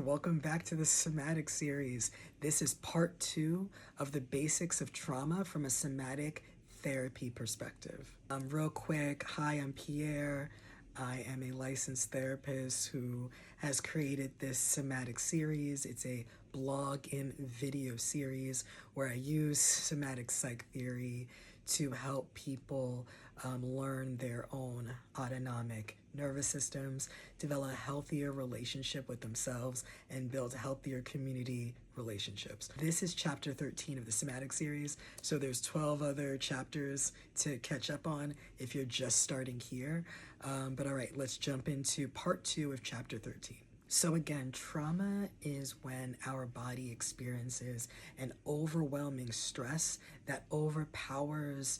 welcome back to the Somatic series. This is part 2 of the basics of trauma from a somatic therapy perspective. Real quick, hi, I'm Pierre. I am a licensed therapist who has created this somatic series. It's a blog and video series where I use somatic psych theory to help people learn their own autonomic nervous systems, develop a healthier relationship with themselves, and build healthier community relationships. This is chapter 13 of the somatic series, so there's 12 other chapters to catch up on if you're just starting here. But all right, let's jump into part 2 of chapter 13. So again, trauma is when our body experiences an overwhelming stress that overpowers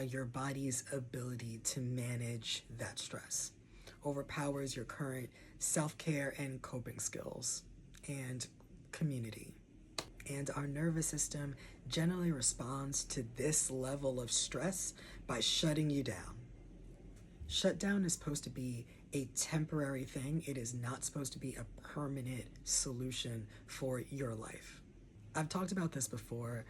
your body's ability to manage that stress, overpowers your current self-care and coping skills and community. And our nervous system generally responds to this level of stress by shutting you down. Shutdown is supposed to be a temporary thing. It is not supposed to be a permanent solution for your life. I've talked about this before.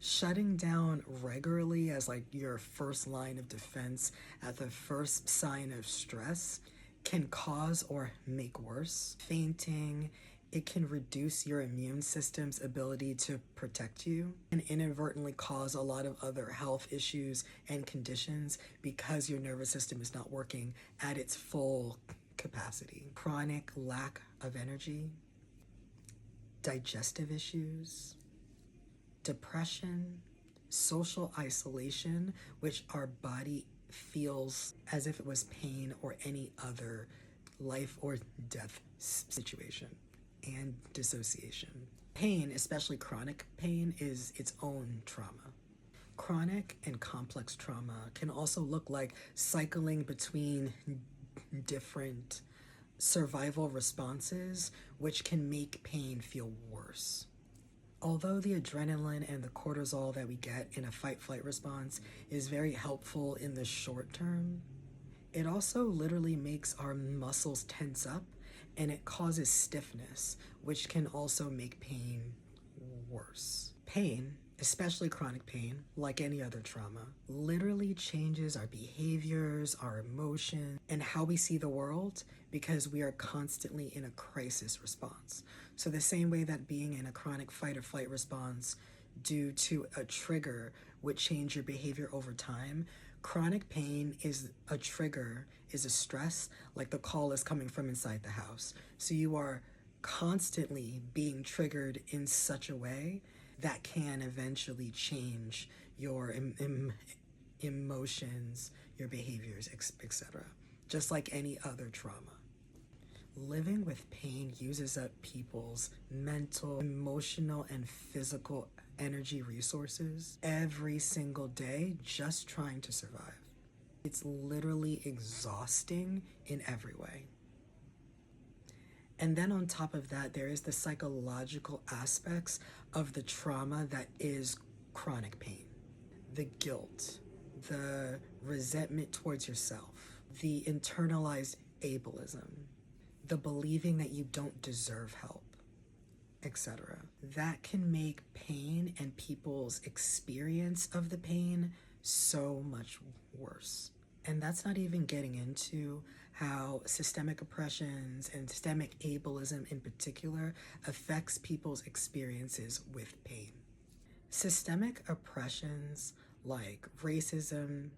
Shutting down regularly as like your first line of defense at the first sign of stress can cause or make worse. Fainting, it can reduce your immune system's ability to protect you and inadvertently cause a lot of other health issues and conditions because your nervous system is not working at its full capacity. Chronic lack of energy, digestive issues, depression, social isolation, which our body feels as if it was pain or any other life or death situation, and dissociation. Pain, especially chronic pain, is its own trauma. Chronic and complex trauma can also look like cycling between different survival responses, which can make pain feel worse. Although the adrenaline and the cortisol that we get in a fight-flight response is very helpful in the short term, it also literally makes our muscles tense up and it causes stiffness, which can also make pain worse. Pain, especially chronic pain, like any other trauma, literally changes our behaviors, our emotions, and how we see the world because we are constantly in a crisis response. So the same way that being in a chronic fight or flight response due to a trigger would change your behavior over time, chronic pain is a trigger, is a stress, like the call is coming from inside the house. So you are constantly being triggered in such a way that can eventually change your emotions, your behaviors, etc. Just like any other trauma. Living with pain uses up people's mental, emotional, and physical energy resources every single day just trying to survive. It's literally exhausting in every way. And then on top of that, there is the psychological aspects of the trauma that is chronic pain. The guilt, the resentment towards yourself, the internalized ableism, the believing that you don't deserve help, etc. That can make pain and people's experience of the pain so much worse. And that's not even getting into how systemic oppressions and systemic ableism in particular affects people's experiences with pain. Systemic oppressions like racism,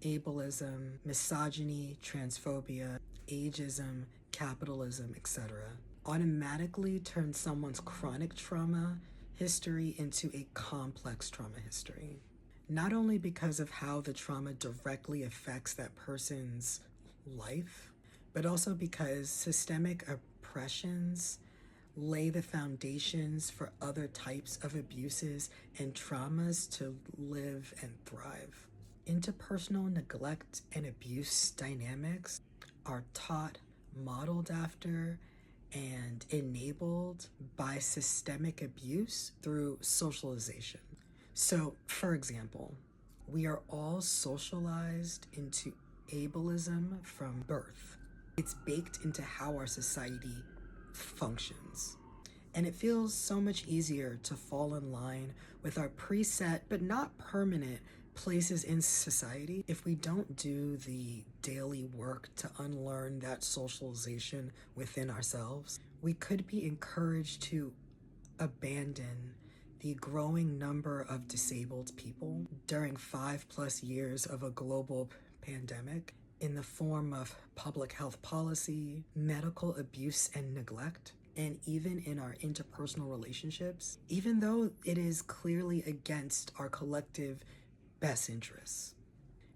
ableism, misogyny, transphobia, ageism, capitalism, etc., automatically turn someone's chronic trauma history into a complex trauma history. Not only because of how the trauma directly affects that person's life, but also because systemic oppressions lay the foundations for other types of abuses and traumas to live and thrive. Interpersonal neglect and abuse dynamics are taught, modeled after, and enabled by systemic abuse through socialization. So, for example, we are all socialized into ableism from birth. It's baked into how our society functions. And it feels so much easier to fall in line with our preset but not permanent places in society if we don't do the daily work to unlearn that socialization within ourselves. We could be encouraged to abandon the growing number of disabled people during 5+ years of a global pandemic in the form of public health policy, medical abuse and neglect, and even in our interpersonal relationships, even though it is clearly against our collective best interests.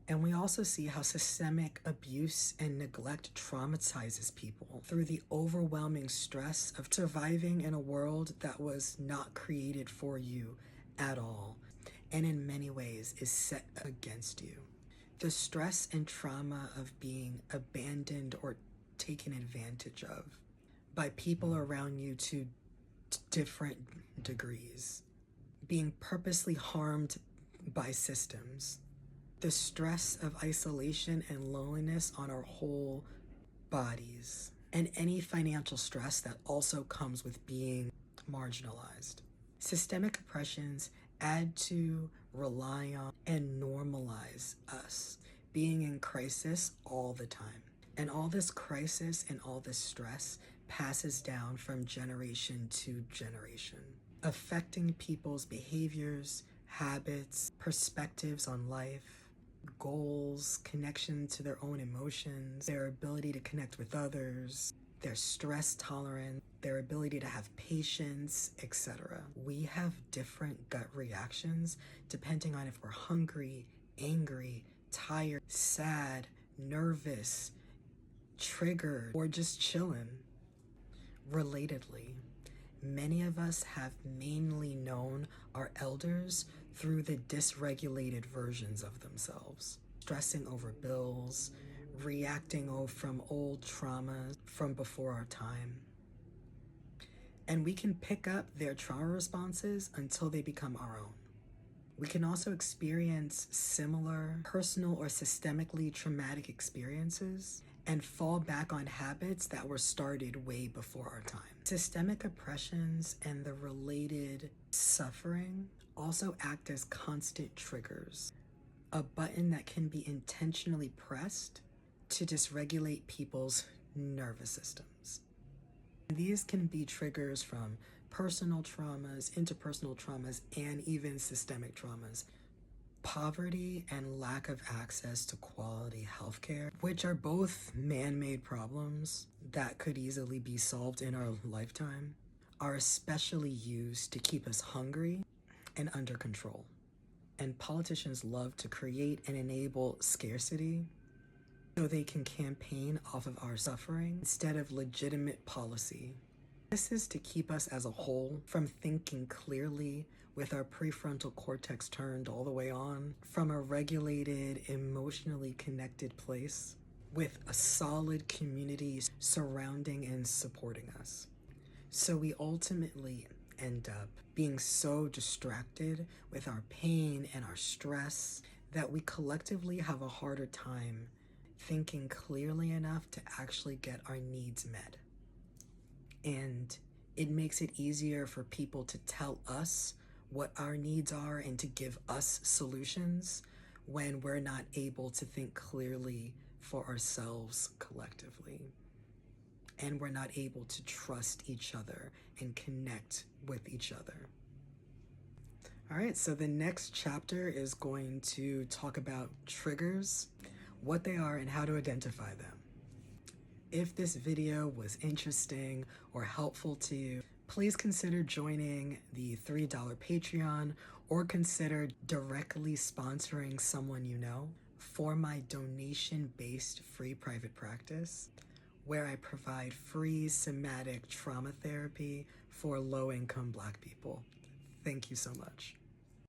And we also see how systemic abuse and neglect traumatizes people through the overwhelming stress of surviving in a world that was not created for you at all, and in many ways is set against you. The stress and trauma of being abandoned or taken advantage of by people around you to different degrees, being purposely harmed by systems, the stress of isolation and loneliness on our whole bodies, and any financial stress that also comes with being marginalized. Systemic oppressions add to, rely on, and normalize us being in crisis all the time. And all this crisis and all this stress passes down from generation to generation, affecting people's behaviors, habits, perspectives on life, goals, connection to their own emotions, their ability to connect with others, their stress tolerance, their ability to have patience, etc. We have different gut reactions depending on if we're hungry, angry, tired, sad, nervous, triggered, or just chilling. Relatedly, many of us have mainly known our elders through the dysregulated versions of themselves, stressing over bills, reacting from old traumas from before our time. And we can pick up their trauma responses until they become our own. We can also experience similar personal or systemically traumatic experiences and fall back on habits that were started way before our time. Systemic oppressions and the related suffering also act as constant triggers, a button that can be intentionally pressed to dysregulate people's nervous systems. These can be triggers from personal traumas, interpersonal traumas, and even systemic traumas. Poverty and lack of access to quality healthcare, which are both man-made problems that could easily be solved in our lifetime, are especially used to keep us hungry and under control. And politicians love to create and enable scarcity so they can campaign off of our suffering instead of legitimate policy. This is to keep us as a whole from thinking clearly with our prefrontal cortex turned all the way on, from a regulated, emotionally connected place with a solid community surrounding and supporting us. So we ultimately end up being so distracted with our pain and our stress that we collectively have a harder time thinking clearly enough to actually get our needs met. And it makes it easier for people to tell us what our needs are and to give us solutions when we're not able to think clearly for ourselves collectively. And we're not able to trust each other and connect with each other. All right, so the next chapter is going to talk about triggers, what they are, and how to identify them. If this video was interesting or helpful to you, please consider joining the $3 Patreon or consider directly sponsoring someone you know for my donation-based free private practice, where I provide free somatic trauma therapy for low-income Black people. Thank you so much.